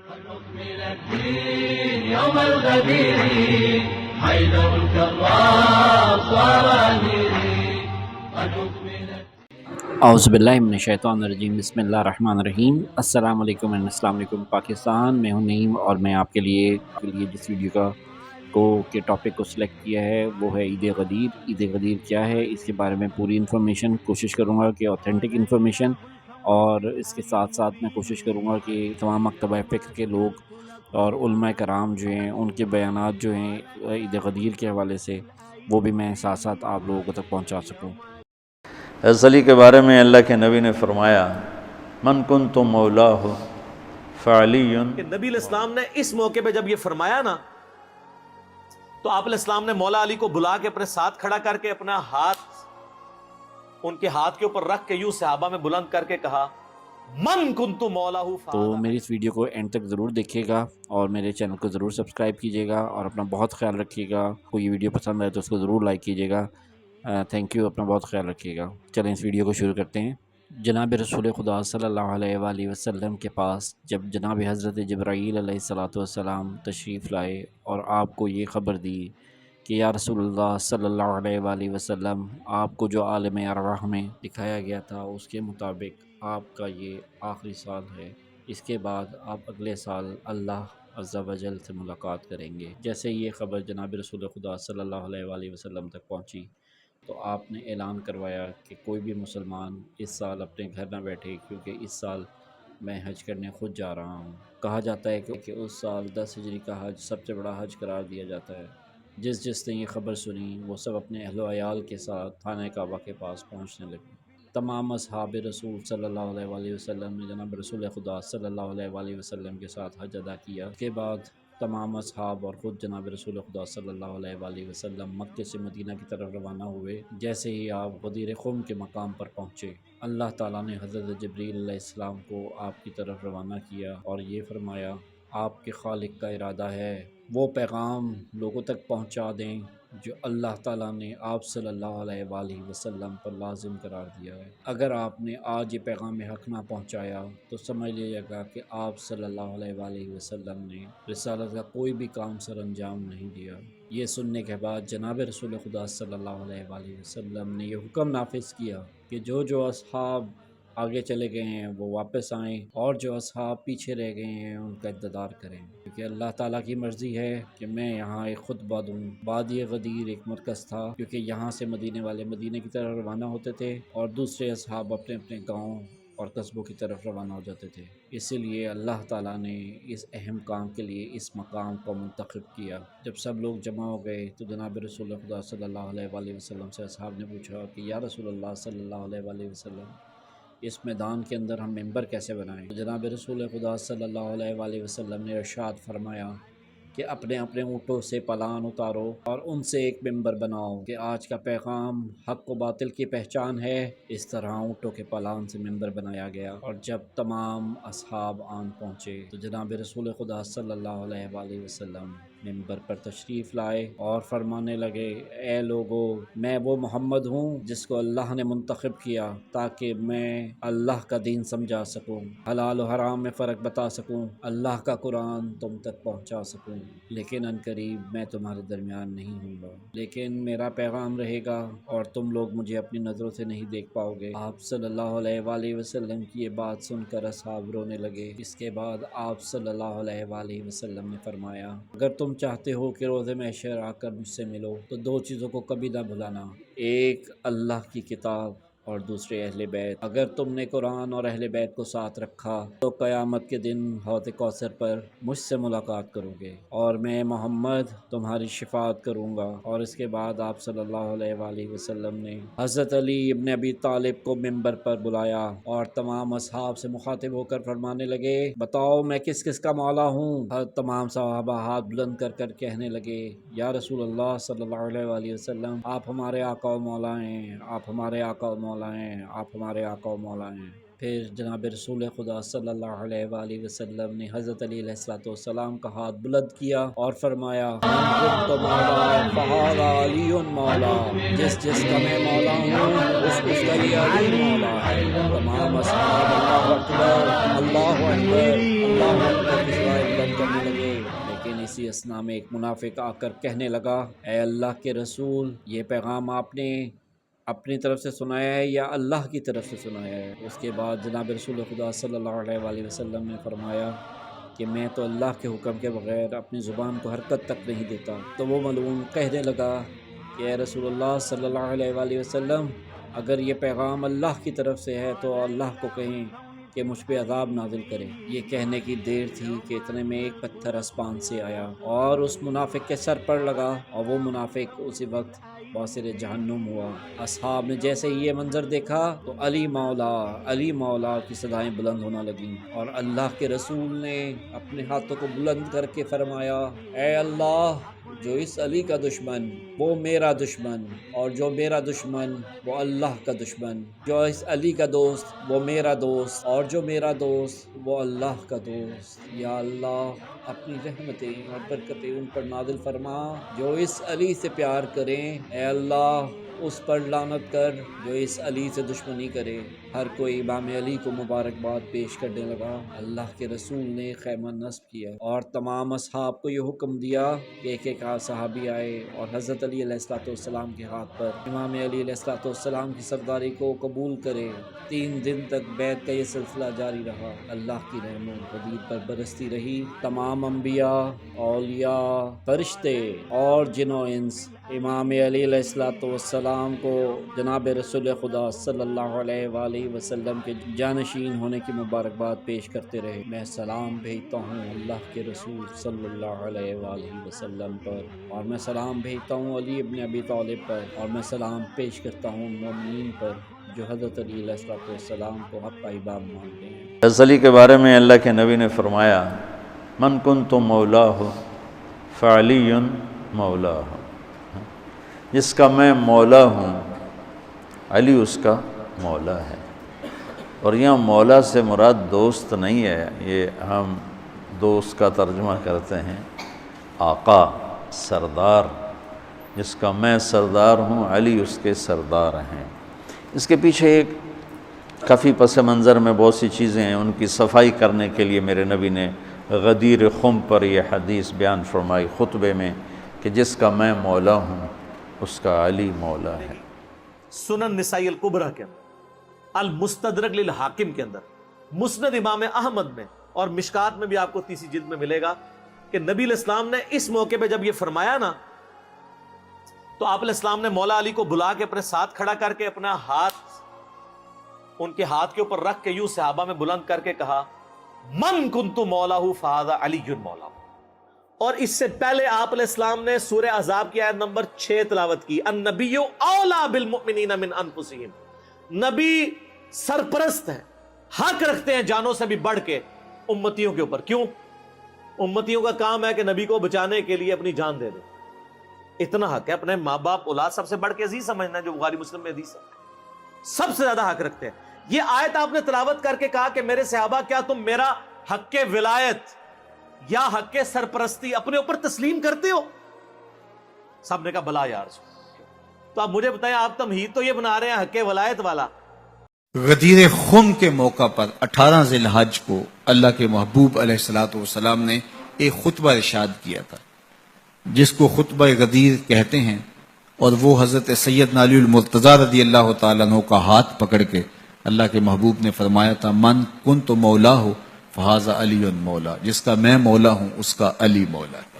من الدين يوم الغدير حيدر الكرار صار أميري اعوذ باللہ من الشیطان الرجیم بسم اللہ الرحمن الرحیم السلام علیکم السلام علیکم پاکستان. میں ہوں نعیم اور میں آپ کے لیے جس ویڈیو کے ٹاپک کو سلیکٹ کیا ہے وہ ہے عید غدیر. عید غدیر کیا ہے اس کے بارے میں پوری انفارمیشن کوشش کروں گا کہ اوتھینٹک انفارمیشن، اور اس کے ساتھ ساتھ میں کوشش کروں گا کہ تمام مکتبہ فکر کے لوگ اور علماء کرام جو ہیں ان کے بیانات جو ہیں عید غدیر کے حوالے سے وہ بھی میں ساتھ ساتھ آپ لوگوں تک پہنچا سکوں. حضرت علی کے بارے میں اللہ کے نبی نے فرمایا من کنت مولاہ فعلی. کہ نبی علیہ السلام نے اس موقع پہ جب یہ فرمایا نا تو آپ علیہ السلام نے مولا علی کو بلا کے اپنے ساتھ کھڑا کر کے اپنا ہاتھ ان کے ہاتھ کے اوپر رکھ کے یوں صحابہ میں بلند کر کے کہا من کنت مولاہ. تو میری اس ویڈیو کو اینڈ تک ضرور دیکھیے گا اور میرے چینل کو ضرور سبسکرائب کیجیے گا اور اپنا بہت خیال رکھیے گا. کوئی یہ ویڈیو پسند آئے تو اس کو ضرور لائک کیجیے گا. تھینک یو، اپنا بہت خیال رکھیے گا. چلیں اس ویڈیو کو شروع کرتے ہیں. جناب رسول خدا صلی اللہ علیہ وآلہ وسلم کے پاس جب جناب حضرت جبرائیل علیہ السلام تشریف لائے اور آپ کو یہ خبر دی کہ یا رسول اللہ صلی اللہ علیہ وآلہ وسلم، آپ کو جو عالم ارواح میں دکھایا گیا تھا اس کے مطابق آپ کا یہ آخری سال ہے، اس کے بعد آپ اگلے سال اللہ عز و جل سے ملاقات کریں گے. جیسے یہ خبر جناب رسول خدا صلی اللہ علیہ وآلہ وسلم تک پہنچی تو آپ نے اعلان کروایا کہ کوئی بھی مسلمان اس سال اپنے گھر نہ بیٹھے، کیونکہ اس سال میں حج کرنے خود جا رہا ہوں. کہا جاتا ہے کہ اس سال 10 ہجری کا حج سب سے بڑا حج قرار دیا جاتا ہے. جس نے یہ خبر سنی وہ سب اپنے اہل و عیال کے ساتھ خانہ کعبہ کے پاس پہنچنے لگے. تمام اصحاب رسول صلی اللہ علیہ وآلہ وسلم نے جناب رسول خدا صلی اللہ علیہ وآلہ وسلم کے ساتھ حج ادا کیا. اس کے بعد تمام اصحاب اور خود جناب رسول خدا صلی اللہ علیہ وآلہ وسلم مکہ سے مدینہ کی طرف روانہ ہوئے. جیسے ہی آپ غدیر خم کے مقام پر پہنچے، اللہ تعالیٰ نے حضرت جبریل علیہ السلام کو آپ کی طرف روانہ کیا اور یہ فرمایا آپ کے خالق کا ارادہ ہے وہ پیغام لوگوں تک پہنچا دیں جو اللہ تعالیٰ نے آپ صلی اللہ علیہ وآلہ وسلم پر لازم قرار دیا ہے. اگر آپ نے آج یہ پیغام حق نہ پہنچایا تو سمجھ لیجیے گا کہ آپ صلی اللہ علیہ وآلہ وسلم نے رسالت کا کوئی بھی کام سر انجام نہیں دیا. یہ سننے کے بعد جناب رسول خدا صلی اللہ علیہ وآلہ وسلم نے یہ حکم نافذ کیا کہ جو اصحاب آگے چلے گئے ہیں وہ واپس آئیں اور جو اصحاب پیچھے رہ گئے ہیں ان کا انتظار کریں، کیونکہ اللہ تعالیٰ کی مرضی ہے کہ میں یہاں ایک خطبہ دوں. وادی غدیر ایک مرکز تھا، کیونکہ یہاں سے مدینے والے مدینے کی طرف روانہ ہوتے تھے اور دوسرے اصحاب اپنے اپنے گاؤں اور قصبوں کی طرف روانہ ہو جاتے تھے. اسی لیے اللہ تعالیٰ نے اس اہم کام کے لیے اس مقام کو منتخب کیا. جب سب لوگ جمع ہو گئے تو جناب رسول خدا صلی اللہ علیہ وآلہ وسلم سے اصحاب نے پوچھا کہ یا رسول اللہ صلی اللہ علیہ وآلہ وسلم، اس میدان کے اندر ہم ممبر کیسے بنائیں؟ جناب رسول خدا صلی اللہ علیہ وآلہ وسلم نے ارشاد فرمایا کہ اپنے اپنے اونٹوں سے پلان اتارو اور ان سے ایک ممبر بناؤ کہ آج کا پیغام حق و باطل کی پہچان ہے. اس طرح اونٹوں کے پلان سے ممبر بنایا گیا اور جب تمام اصحاب آن پہنچے تو جناب رسول خدا صلی اللہ علیہ وآلہ وسلم ممبر پر تشریف لائے اور فرمانے لگے اے لوگو، میں وہ محمد ہوں جس کو اللہ نے منتخب کیا تاکہ میں اللہ کا دین سمجھا سکوں، حلال و حرام میں فرق بتا سکوں، اللہ کا قرآن تم تک پہنچا سکوں. لیکن عنقریب میں تمہارے درمیان نہیں ہوں گا، لیکن میرا پیغام رہے گا اور تم لوگ مجھے اپنی نظروں سے نہیں دیکھ پاؤ گے. آپ صلی اللہ علیہ وآلہ وسلم کی یہ بات سن کر اصحاب رونے لگے. اس کے بعد آپ صلی اللہ علیہ وآلہ وسلم نے فرمایا اگر تم چاہتے ہو کہ روز محشر آ کر مجھ سے ملو تو دو چیزوں کو کبھی نہ بھلانا، ایک اللہ کی کتاب اور دوسرے اہل بیت. اگر تم نے قرآن اور اہل بیت کو ساتھ رکھا تو قیامت کے دن حوض کوثر پر مجھ سے ملاقات کرو گے اور میں محمد تمہاری شفاعت کروں گا. اور اس کے بعد آپ صلی اللہ علیہ وآلہ وسلم نے حضرت علی ابن ابی طالب کو ممبر پر بلایا اور تمام اصحاب سے مخاطب ہو کر فرمانے لگے بتاؤ میں کس کس کا مولا ہوں. تمام صحابہ ہاتھ بلند کر کر کہنے لگے یا رسول اللہ صلی اللہ علیہ وآلہ وسلم، آپ ہمارے آقا و مولا ہیں، آپ ہمارے آقا و مولا ہیں، آپ ہمارے آقا و مولا ہیں. پھر جناب رسول خدا صلی اللہ علیہ وآلہ وسلم نے حضرت علی علیہ السلام کا ہاتھ بلند کیا اور فرمایا من کنت مولا فہذا علی مولا، جس کا میں مولا ہوں اس کا یہ علی مولا ہے. تمام اصحاب اللہ اکبر اللہ اکبر اللہ اکبر اسی اسنا میں ایک منافق آ کر کہنے لگا اے اللہ کے رسول یہ پیغام آپ نے اپنی طرف سے سنایا ہے یا اللہ کی طرف سے سنایا ہے؟ اس کے بعد جناب رسول خدا صلی اللہ علیہ وآلہ وسلم نے فرمایا کہ میں تو اللہ کے حکم کے بغیر اپنی زبان کو حرکت تک نہیں دیتا۔ تو وہ ملعون کہنے لگا کہ اے رسول اللہ صلی اللہ علیہ وآلہ وسلم اگر یہ پیغام اللہ کی طرف سے ہے تو اللہ کو کہیں کہ مجھ پہ عذاب نازل کرے۔ یہ کہنے کی دیر تھی کہ اتنے میں ایک پتھر آسمان سے آیا اور اس منافق کے سر پر لگا اور وہ منافق اسی وقت باصر جہنم ہوا۔ اصحاب نے جیسے ہی یہ منظر دیکھا تو علی مولا کی صدائیں بلند ہونا لگیں اور اللہ کے رسول نے اپنے ہاتھوں کو بلند کر کے فرمایا اے اللہ جو اس علی کا دشمن وہ میرا دشمن اور جو میرا دشمن وہ اللہ کا دشمن، جو اس علی کا دوست وہ میرا دوست اور جو میرا دوست وہ اللہ کا دوست۔ یا اللہ اپنی رحمتیں اور برکتیں ان پر نازل فرما جو اس علی سے پیار کریں، اے اللہ اس پر لعنت کر جو اس علی سے دشمنی کرے۔ ہر کوئی امام علی کو مبارکباد پیش کرنے لگا۔ اللہ کے رسول نے خیمہ نصب کیا اور تمام اصحاب کو یہ حکم دیا کہ ایک ایک صحابی آئے اور حضرت علی علیہ السلام کے ہاتھ پر امام علی علیہ السلام کی سرداری کو قبول کرے۔ 3 دن تک بیعت کا یہ سلسلہ جاری رہا۔ اللہ کی رحمت غدیر پر برستی رہی۔ تمام انبیاء، اولیاء، فرشتے اور جن و انس امام علی علیہ السلام کو جناب رسول خدا صلی اللہ علیہ وآلہ وسلم کے جانشین ہونے کی مبارکباد پیش کرتے رہے۔ میں سلام بھیجتا ہوں اللہ کے رسول صلی اللہ علیہ وآلہ وسلم پر، اور میں سلام بھیجتا ہوں علی ابن ابی طالب پر، اور میں سلام پیش کرتا ہوں مومنین پر جو حضرت علی علیہ السلام کو حق کا امام مانتے ہیں۔ حضرت علی کے بارے میں اللہ کے نبی نے فرمایا من کنت مولاہ فعلی مولاہ، جس کا میں مولا ہوں علی اس کا مولا ہے۔ اور یہاں مولا سے مراد دوست نہیں ہے، یہ ہم دوست کا ترجمہ کرتے ہیں آقا، سردار، جس کا میں سردار ہوں علی اس کے سردار ہیں۔ اس کے پیچھے ایک کافی پس منظر میں بہت سی چیزیں ہیں، ان کی صفائی کرنے کے لیے میرے نبی نے غدیر خم پر یہ حدیث بیان فرمائی خطبے میں کہ جس کا میں مولا ہوں اس کا علی مولا ہے۔ سنن نسائی الکبریٰ کے اندر، المستدرک للحاکم کے اندر، مسند امام احمد میں اور مشکات میں بھی آپ کو تیسری جلد میں ملے گا کہ نبی علیہ السلام نے اس موقع پہ جب یہ فرمایا نا تو آپ علیہ السلام نے مولا علی کو بلا کے اپنے ساتھ کھڑا کر کے اپنا ہاتھ ان کے ہاتھ کے اوپر رکھ کے یوں صحابہ میں بلند کر کے کہا من کنت مولاہ فہذا علی مولا۔ اور اس سے پہلے آپ علیہ السلام نے سورہ احزاب کی آیت نمبر 6 تلاوت کی النبی اولا بالمؤمنین من انفسہم، نبی سرپرست ہیں، حق رکھتے ہیں جانوں سے بھی بڑھ کے امتیوں کے اوپر۔ کیوں؟ امتیوں کا کام ہے کہ نبی کو بچانے کے لیے اپنی جان دے دیں، اتنا حق ہے۔ اپنے ماں باپ اولاد سب سے بڑھ کے عزیز سمجھنا ہے، جو بخاری مسلم میں حدیث ہے، سب سے زیادہ حق رکھتے ہیں۔ یہ آیت آپ نے تلاوت کر کے کہا کہ میرے صحابہ کیا تم میرا حق ولایت یا حق سرپرستی اپنے اوپر تسلیم کرتے ہو؟ سب نے کہا بلا یا رسول۔ تو آپ مجھے بتائیں، آپ تمہید تو یہ بنا رہے ہیں حق ولایت والا۔ غدیر خم کے موقع پر 18 ذی الحج کو اللہ کے محبوب علیہ السلام نے ایک خطبہ ارشاد کیا تھا جس کو خطبہ غدیر کہتے ہیں، اور وہ حضرت سیدنا علی المرتضیٰ رضی اللہ تعالیٰ عنہ کا ہاتھ پکڑ کے اللہ کے محبوب نے فرمایا تھا من کنت مولا ہو فہذا علی مولا، جس کا میں مولا ہوں اس کا علی مولا ہے۔